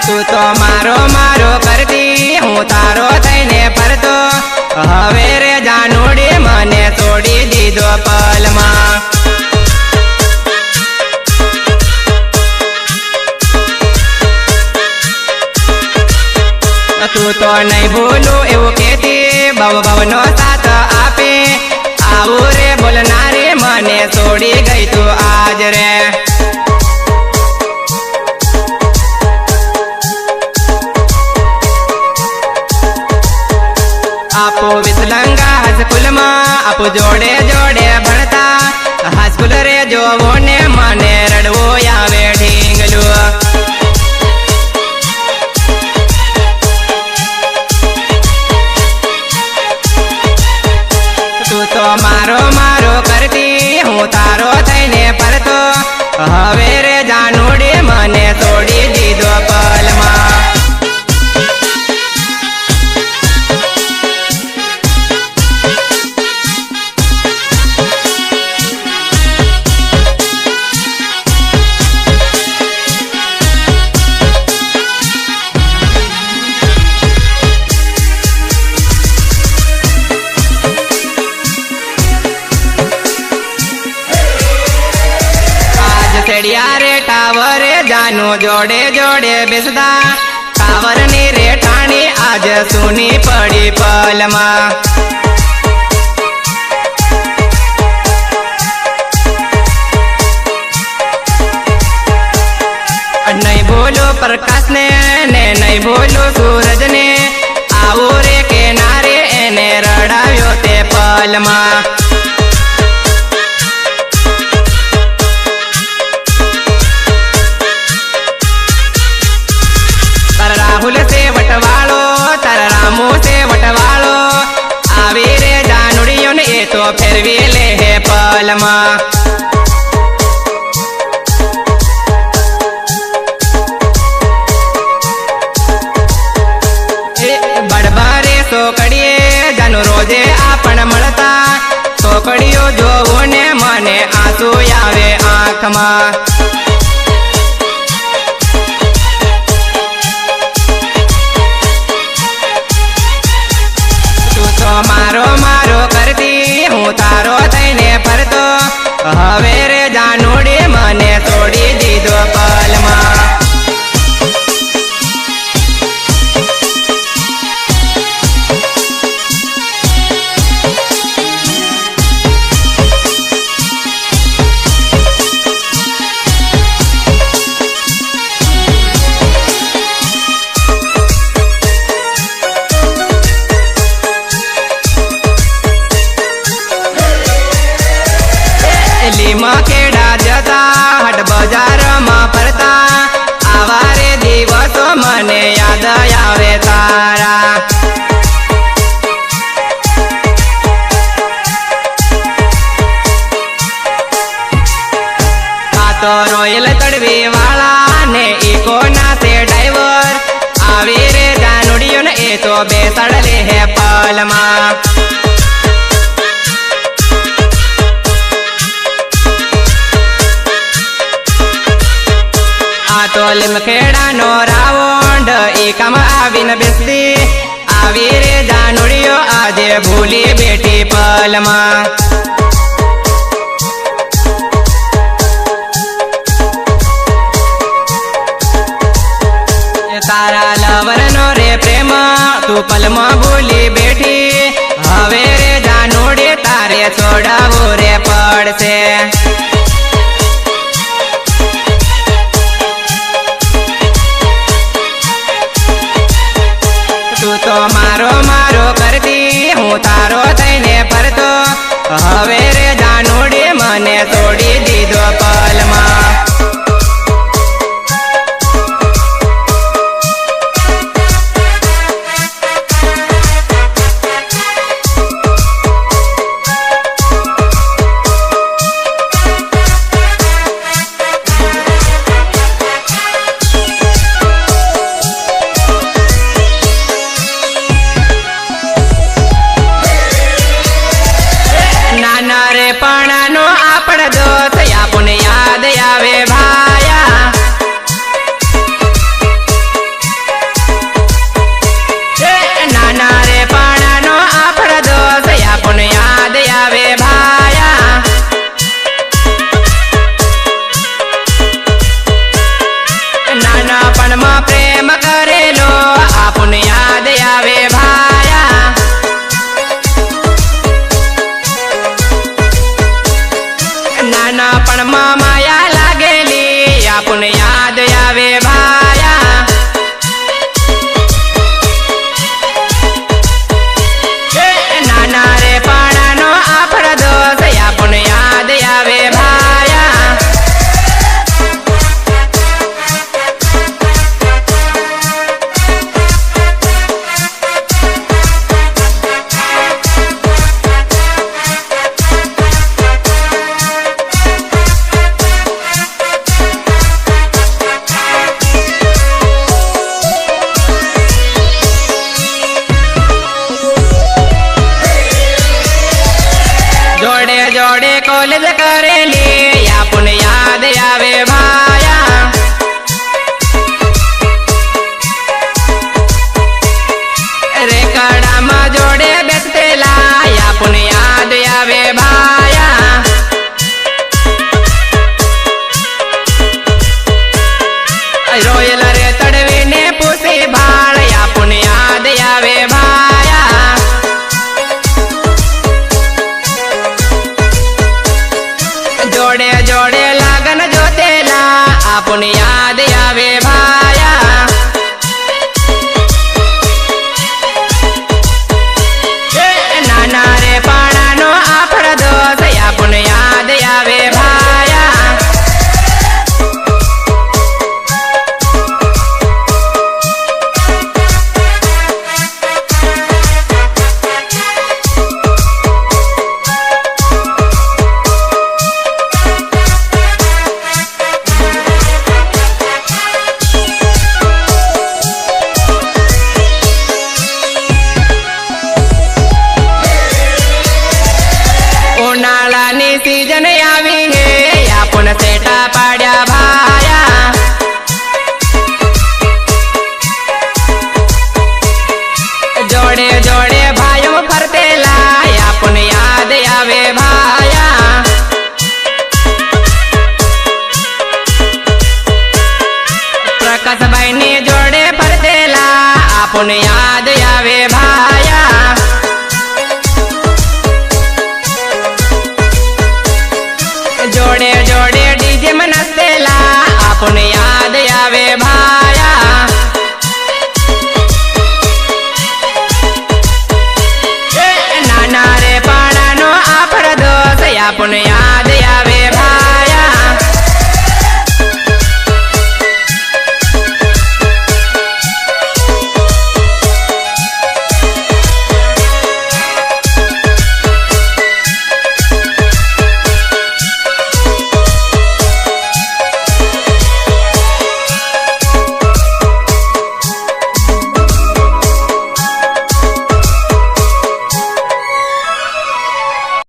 तू तो मारो मारो करती हूँ तारो थईने फरतो हवे रे जानूडी मने छोड़ी दीधो पलमा तू तो नहीं भूलू एवं कहती बव बव नो साथ आपे आऊ रे बोलनारे मने छोड़ी गई तू आज रे आपो विसलंगा हाईस्कूल में आपो जोड़े जोड़े भणता हाईस्कूल रे जो वो ने मने रड़वो आवे ढींगलू तू तो मारो मारो करती हूँ तारो थईने फरतो हवे रे जानूडी मने छोड़ी दीधो पलमा सेड़िया रे टावर जानू जोड़े जोड़े बेसदा टावर नी रे ठाणी आज सुनी पड़ी पलमा नहीं बोलो प्रकाश ने नहीं बोलो सूरज ने आओ रे के नारे एने रड़ाव्यो ते पलमा राहुल से वटवालो तारा रामू से वटवालो आवे रे जानूडियों ने ये तो फिर भी ले है पलमा बड़बारे सोकड़िए जानू रोजे आपन मळता सोकड़ियो जोवो ने मने आंसू आवे आँख में मारो मारो करती हूँ तारो थईने फरतो हवे रे जानूडी मने छोड़ी दीधो पलमा केड़ा जता हट बाजार में फरता आवारे दिवसो मने याद आवे तारा आ तो रोयल तड़वी वाला ने इको ना से ड्राइवर आवे रे जानूडियों ने ए तो बेसड़ ले है पलमा तो लिमखेड़ा नो रावंड एकम आविन बेसदी आवी रे जानूडियो आजे भूली बेटी पलमा तारा लवर नो रे प्रेम तू पलमा भूली बेटी हवे रे जानूडी तारे छोड़ावो रे पड़से तू तो मारो मारो करती हूँ तारो थईने फरतो हवे रे जानूडी मने छोड़ी दीधो पलमा आपुन याद आवे भाया नाना रे पाणा नो आफड़ दोष आपुन याद आवे भाया उनाळानी सीजन आवी हे आपुन सेटा पाड्या भाया जोड़े जोड़े भाइयों फरतेला आपुन याद आवे भाया प्रकाश भाईनी जोड़े फरतेला आपुन याद आवे भाया जोड़े जोड़े डीजे में नचतेला आपुन याद आवे भाया नाना रे पाणा नो आफड़ दोष आपुन याद